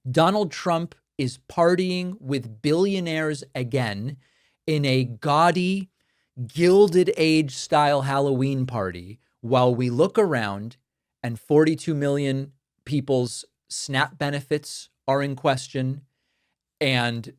Donald Trump is partying with billionaires again in a gaudy, Gilded Age style Halloween party while we look around and 42 million people's SNAP benefits are in question and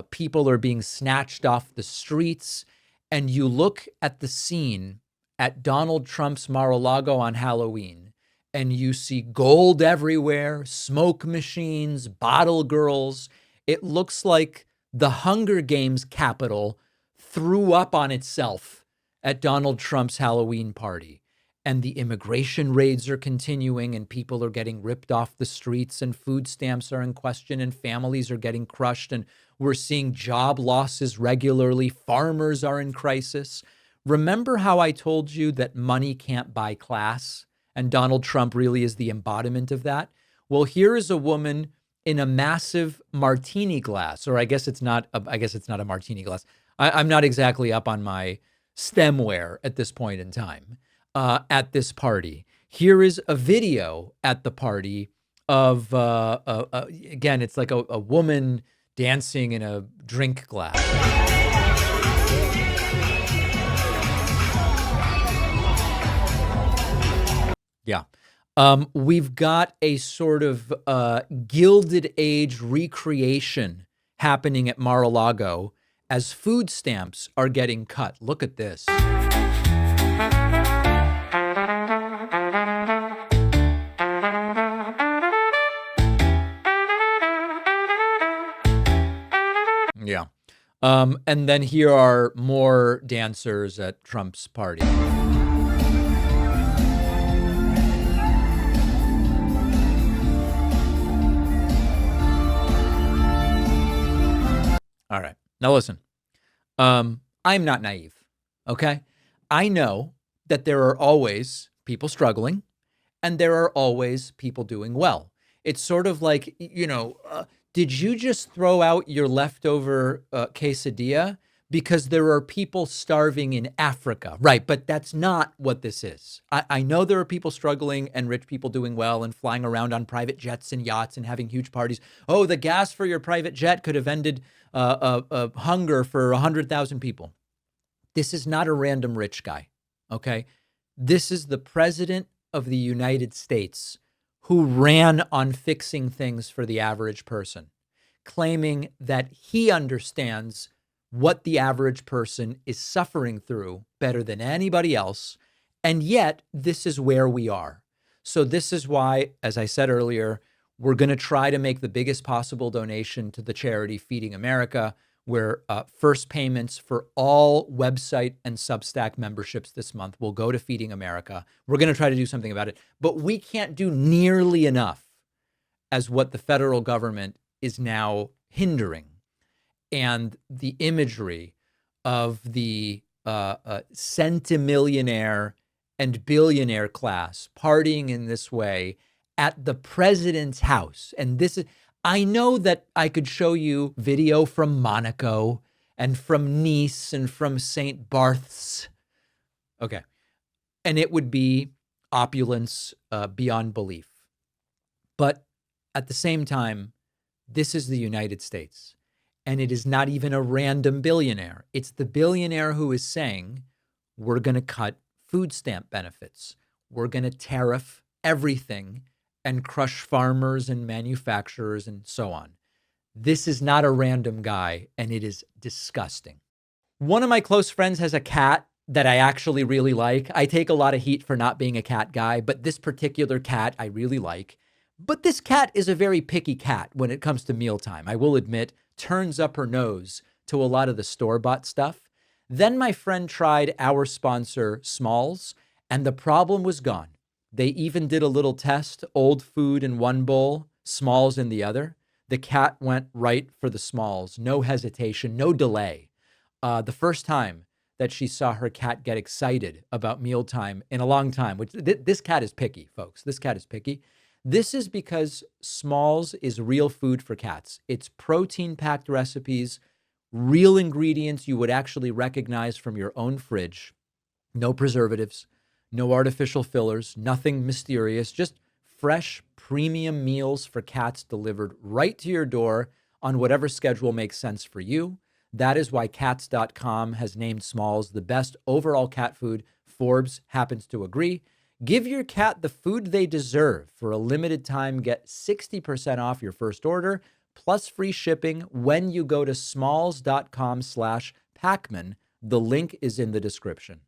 people are being snatched off the streets. And you look at the scene at Donald Trump's Mar-a-Lago on Halloween, and you see gold everywhere, smoke machines, bottle girls. It looks like the Hunger Games capital threw up on itself at Donald Trump's Halloween party. And the immigration raids are continuing, and people are getting ripped off the streets, and food stamps are in question, and families are getting crushed, and we're seeing job losses regularly. Farmers are in crisis. Remember how I told you that money can't buy class? And Donald Trump really is the embodiment of that. Well, here is a woman in a massive martini glass, or I guess it's not a martini glass. I'm not exactly up on my stemware at this point in time. At this party, here is a video at the party of again, it's like a woman dancing in a drink glass. Yeah. We've got a sort of Gilded Age recreation happening at Mar-a-Lago as food stamps are getting cut. Look at this. Yeah. And then here are more dancers at Trump's party. All right. Now listen, I'm not naive, okay? I know that there are always people struggling and there are always people doing well. It's sort of like, did you just throw out your leftover quesadilla? Because there are people starving in Africa. Right, but that's not what this is. I know there are people struggling and rich people doing well and flying around on private jets and yachts and having huge parties. Oh, the gas for your private jet could have ended hunger for 100,000 people. This is not a random rich guy, okay? This is the president of the United States who ran on fixing things for the average person, claiming that he understands what the average person is suffering through better than anybody else. And yet, this is where we are. So this is why, as I said earlier, we're going to try to make the biggest possible donation to the charity Feeding America, where first payments for all website and Substack memberships this month will go to Feeding America. We're going to try to do something about it, but we can't do nearly enough as what the federal government is now hindering. And the imagery of the centimillionaire and billionaire class partying in this way at the president's house. And this is, I know that I could show you video from Monaco and from Nice and from St. Barth's. Okay. And it would be opulence beyond belief. But at the same time, this is the United States. And it is not even a random billionaire. It's the billionaire who is saying, we're going to cut food stamp benefits. We're going to tariff everything and crush farmers and manufacturers and so on. This is not a random guy, and it is disgusting. One of my close friends has a cat that I actually really like. I take a lot of heat for not being a cat guy, but this particular cat I really like. But this cat is a very picky cat when it comes to mealtime. I will admit, turns up her nose to a lot of the store-bought stuff. Then my friend tried our sponsor, Smalls, and the problem was gone. They even did a little test, old food in one bowl, Smalls in the other. The cat went right for the Smalls, no hesitation, no delay. The first time that she saw her cat get excited about mealtime in a long time, which this cat is picky, folks. This cat is picky. This is because Smalls is real food for cats. It's protein-packed recipes, real ingredients you would actually recognize from your own fridge. No preservatives, no artificial fillers, nothing mysterious, just fresh premium meals for cats delivered right to your door on whatever schedule makes sense for you. That is why Cats.com has named Smalls the best overall cat food. Forbes happens to agree. Give your cat the food they deserve. For a limited time, get 60% off your first order, plus free shipping when you go to smalls.com/Pakman. The link is in the description.